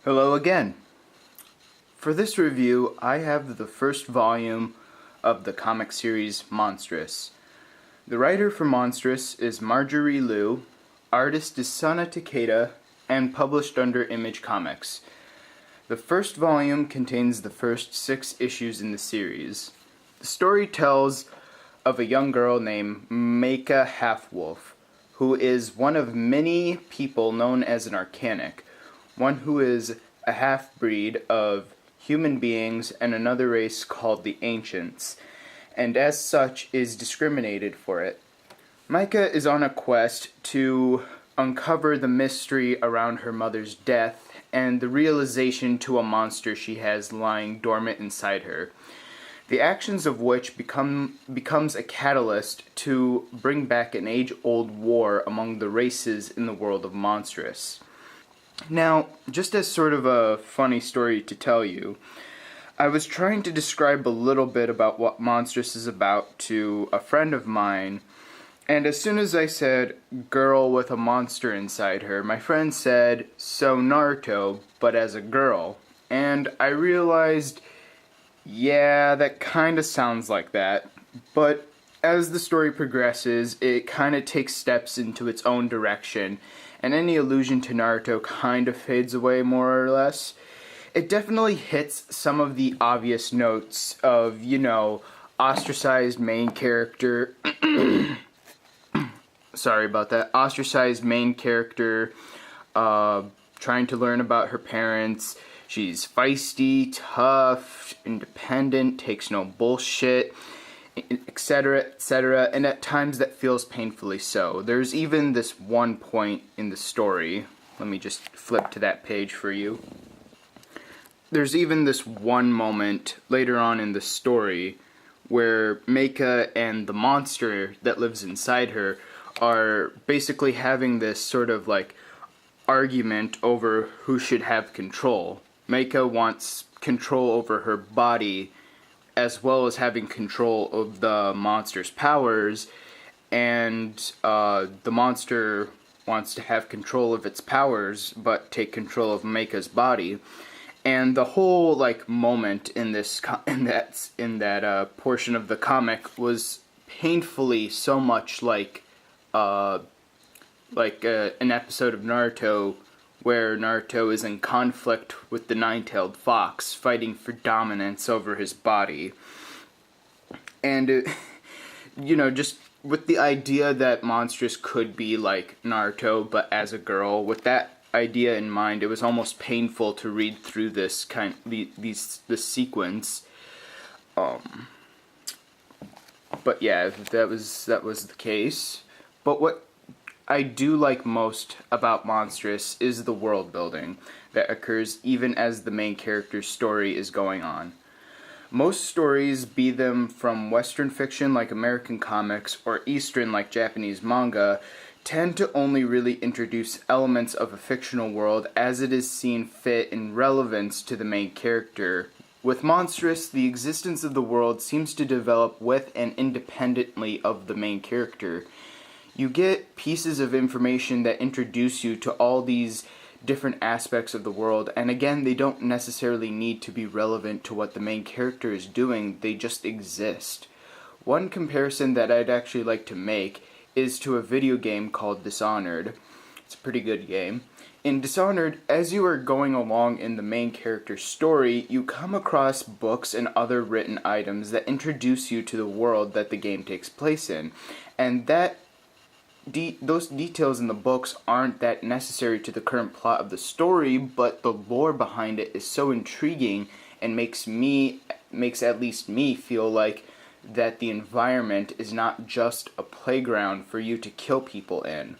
Hello again. For this review, I have the first volume of the comic series Monstress. The writer for Monstress is Marjorie Liu, artist is Sana Takeda, and published under Image Comics. The first volume contains the first 6 issues in the series. The story tells of a young girl named Manga Half-Wolf, who is one of many people known as an Arcanic, one who is a half-breed of human beings and another race called the Ancients, and as such is discriminated for it. Micah is on a quest to uncover the mystery around her mother's death and the realization to a monster she has lying dormant inside her, the actions of which becomes a catalyst to bring back an age-old war among the races in the world of Monstress. Now, just as sort of a funny story to tell you, I was trying to describe a little bit about what Monstress is about to a friend of mine, and as soon as I said, girl with a monster inside her, my friend said, so Naruto, but as a girl. And I realized, yeah, that kinda sounds like that, but as the story progresses, it kinda takes steps into its own direction, and any allusion to Naruto kind of fades away more or less. It definitely hits some of the obvious notes of, ostracized main character. Sorry about that. Ostracized main character, trying to learn about her parents. She's feisty, tough, independent, takes no bullshit, etc., etc., and at times that feels painfully so. There's even this one point in the story. Let me just flip to that page for you. There's even this one moment later on in the story where Meika and the monster that lives inside her are basically having this sort of argument over who should have control. Meika wants control over her body as well as having control of the monster's powers, and the monster wants to have control of its powers but take control of Meika's body. And the whole moment in this in that portion of the comic was painfully so much like an episode of Naruto where Naruto is in conflict with the nine-tailed fox, fighting for dominance over his body. And just with the idea that Monstress could be like Naruto but as a girl, with that idea in mind, it was almost painful to read through this this sequence. But yeah, that was the case. But what I do like most about Monstress is the world building that occurs even as the main character's story is going on. Most stories, be them from Western fiction like American comics or Eastern like Japanese manga, tend to only really introduce elements of a fictional world as it is seen fit in relevance to the main character. With Monstress, the existence of the world seems to develop with and independently of the main character. You get pieces of information that introduce you to all these different aspects of the world, and again, they don't necessarily need to be relevant to what the main character is doing, they just exist. One comparison that I'd actually like to make is to a video game called Dishonored. It's a pretty good game. In Dishonored, as you are going along in the main character's story, you come across books and other written items that introduce you to the world that the game takes place in, and those details in the books aren't that necessary to the current plot of the story, but the lore behind it is so intriguing and makes at least me feel like that the environment is not just a playground for you to kill people in.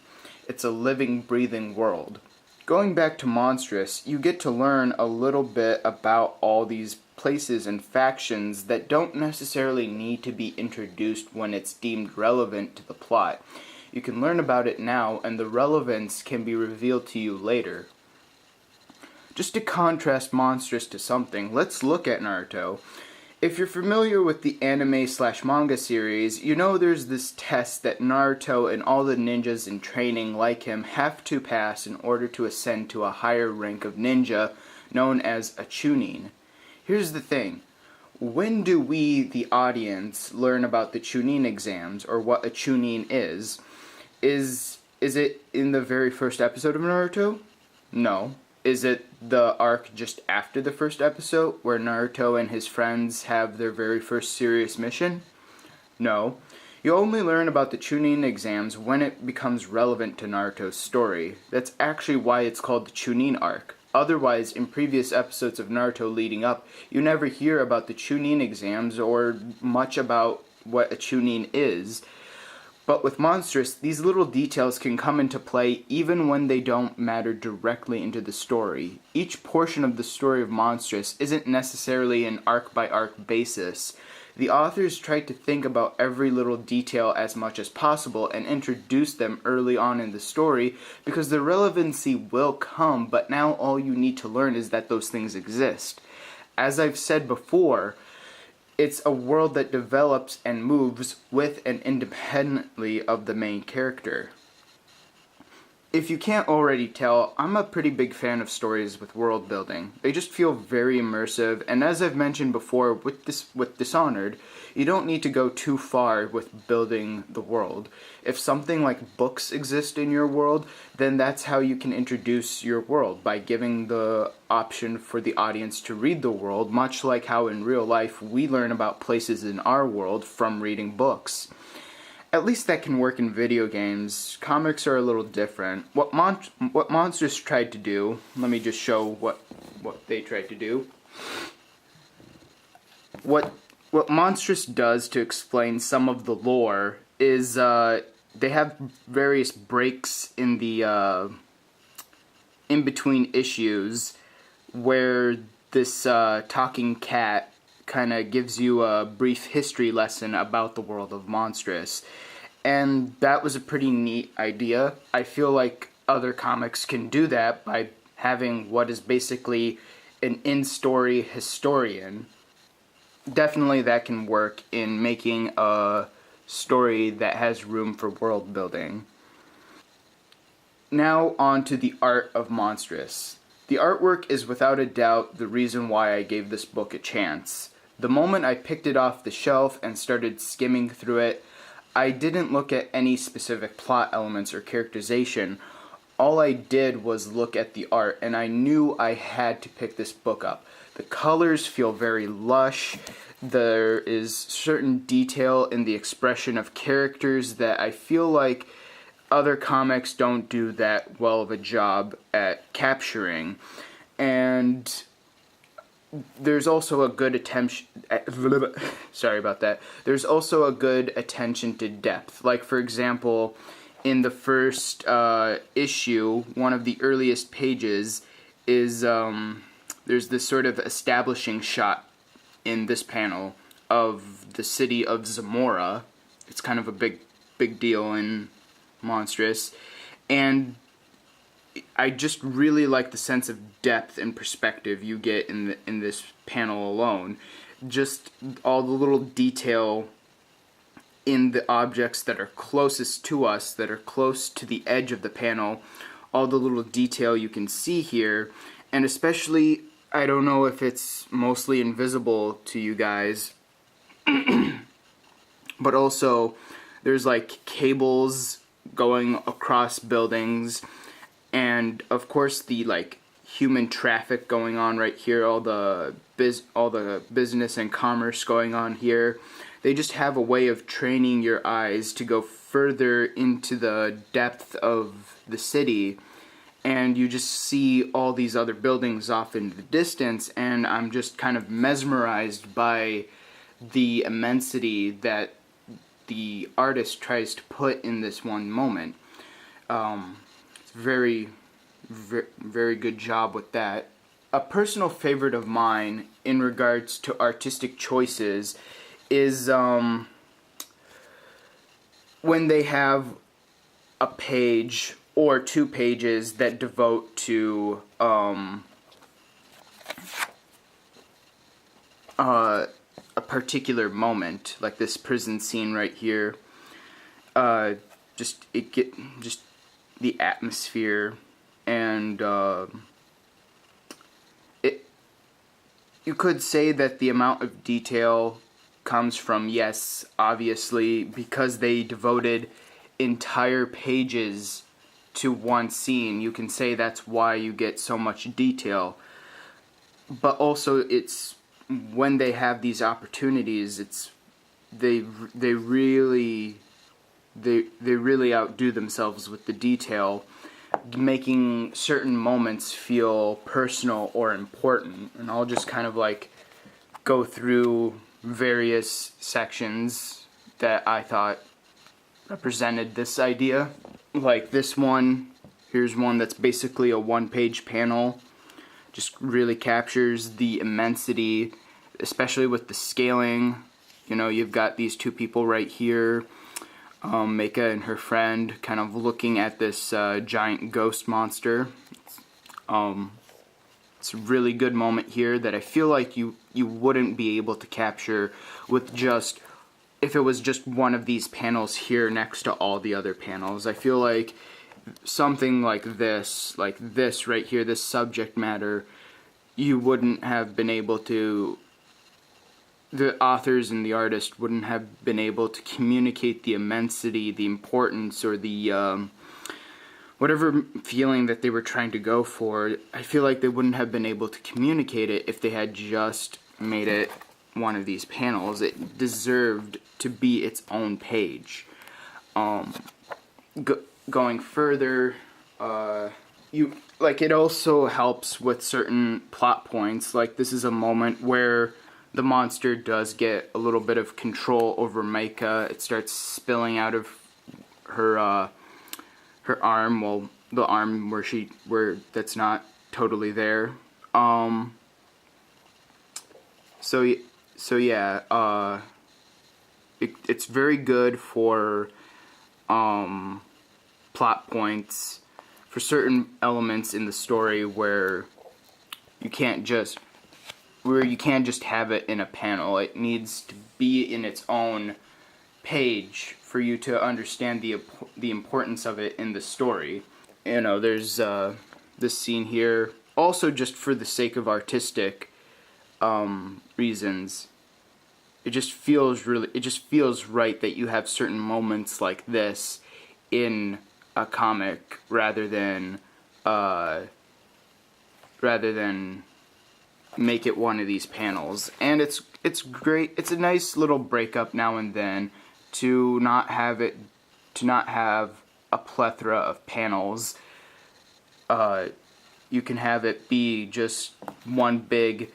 It's a living, breathing world. Going back to Monstress, you get to learn a little bit about all these places and factions that don't necessarily need to be introduced when it's deemed relevant to the plot. You can learn about it now, and the relevance can be revealed to you later. Just to contrast Monstress to something, let's look at Naruto. If you're familiar with the anime slash manga series, you know there's this test that Naruto and all the ninjas in training like him have to pass in order to ascend to a higher rank of ninja known as a chunin. Here's the thing. When do we, the audience, learn about the chunin exams or what a chunin is? Is it in the very first episode of Naruto? No. Is it the arc just after the first episode where Naruto and his friends have their very first serious mission? No. You only learn about the Chunin exams when it becomes relevant to Naruto's story. That's actually why it's called the Chunin arc. Otherwise, in previous episodes of Naruto leading up, you never hear about the Chunin exams or much about what a Chunin is. But with Monstress, these little details can come into play even when they don't matter directly into the story. Each portion of the story of Monstress isn't necessarily an arc-by-arc basis. The authors tried to think about every little detail as much as possible and introduce them early on in the story because the relevancy will come, but now all you need to learn is that those things exist. As I've said before, it's a world that develops and moves with and independently of the main character. If you can't already tell, I'm a pretty big fan of stories with world building. They just feel very immersive, and as I've mentioned before with Dishonored, you don't need to go too far with building the world. If something like books exist in your world, then that's how you can introduce your world, by giving the option for the audience to read the world, much like how in real life we learn about places in our world from reading books. At least that can work in video games. Comics are a little different. What Monstress tried to do, let me just show what they tried to do. What Monstress does to explain some of the lore is they have various breaks in the in between issues where this talking cat kind of gives you a brief history lesson about the world of Monstress. And that was a pretty neat idea. I feel like other comics can do that by having what is basically an in-story historian. Definitely that can work in making a story that has room for world building. Now on to the art of Monstress. The artwork is without a doubt the reason why I gave this book a chance. The moment I picked it off the shelf and started skimming through it, I didn't look at any specific plot elements or characterization. All I did was look at the art, and I knew I had to pick this book up. The colors feel very lush. There is certain detail in the expression of characters that I feel like other comics don't do that well of a job at capturing. And there's also a good attention. Sorry about that. There's also a good attention to depth. Like, for example, in the first issue, one of the earliest pages is there's this sort of establishing shot in this panel of the city of Zamora. It's kind of a big deal in Monstress, and I just really like the sense of depth and perspective you get in this panel alone. Just all the little detail in the objects that are closest to us, that are close to the edge of the panel, all the little detail you can see here, and especially, I don't know if it's mostly invisible to you guys, but also there's like cables going across buildings, and of course the like human traffic going on right here, all the business and commerce going on here. They just have a way of training your eyes to go further into the depth of the city, and you just see all these other buildings off in the distance, and I'm just kind of mesmerized by the immensity that the artist tries to put in this one moment. It's very good job with that. A personal favorite of mine in regards to artistic choices is when they have a page or 2 pages that devote to a particular moment, like this prison scene right here. Just the atmosphere, and you could say that the amount of detail comes from, yes, obviously, because they devoted entire pages to one scene. You can say that's why you get so much detail. But also, it's when they have these opportunities, they really outdo themselves with the detail, making certain moments feel personal or important. And I'll just kind of like go through various sections that I thought represented this idea. Like this one, here's one that's basically a one-page panel. Just really captures the immensity, especially with the scaling. You know, you've got these two people right here, Mika and her friend, kind of looking at this giant ghost monster. It's a really good moment here that I feel like you wouldn't be able to capture with just, if it was just one of these panels here next to all the other panels. I feel like something like this right here, this subject matter, you wouldn't have been able to, the authors and the artist wouldn't have been able to communicate the immensity, the importance, or the whatever feeling that they were trying to go for. I feel like they wouldn't have been able to communicate it if they had just made it one of these panels. It deserved to be its own page. Going further, it also helps with certain plot points. Like this is a moment where the monster does get a little bit of control over Mika. It starts spilling out of her her arm, well, the arm where that's not totally there. So yeah, it's very good for plot points, for certain elements in the story where you can't just have it in a panel. It needs to be in its own page for you to understand the importance of it in the story. You know, there's this scene here, also just for the sake of artistic reasons. It just feels right that you have certain moments like this in a comic rather than make it one of these panels. And it's great. It's a nice little breakup now and then to not have a plethora of panels. You can have it be just one big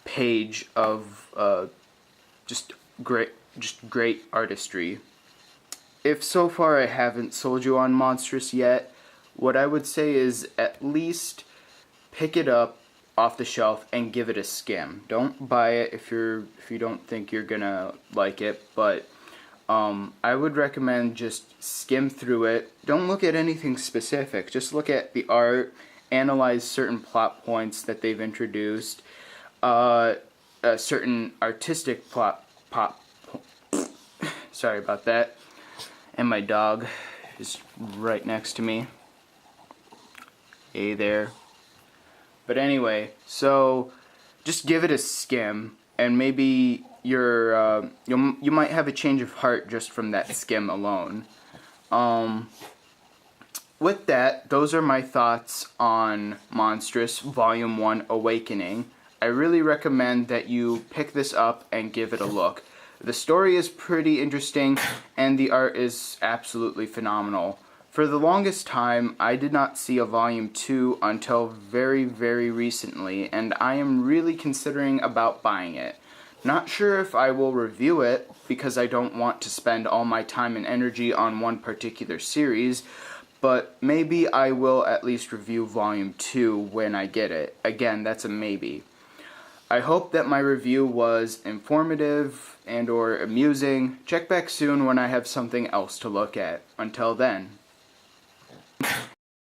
page of just great artistry. If so far I haven't sold you on Monstress yet, what I would say is at least pick it up off the shelf and give it a skim. Don't buy it if you don't think you're gonna like it, but I would recommend just skim through it. Don't look at anything specific. Just look at the art, analyze certain plot points that they've introduced, certain artistic sorry about that. And my dog is right next to me. Hey there. But anyway, so just give it a skim, and maybe you might have a change of heart just from that skim alone. With that, those are my thoughts on Monstress Volume 1 Awakening. I really recommend that you pick this up and give it a look. The story is pretty interesting, and the art is absolutely phenomenal. For the longest time, I did not see a Volume 2 until very, very recently, and I am really considering about buying it. Not sure if I will review it, because I don't want to spend all my time and energy on one particular series, but maybe I will at least review Volume 2 when I get it. Again, that's a maybe. I hope that my review was informative and or amusing. Check back soon when I have something else to look at. Until then.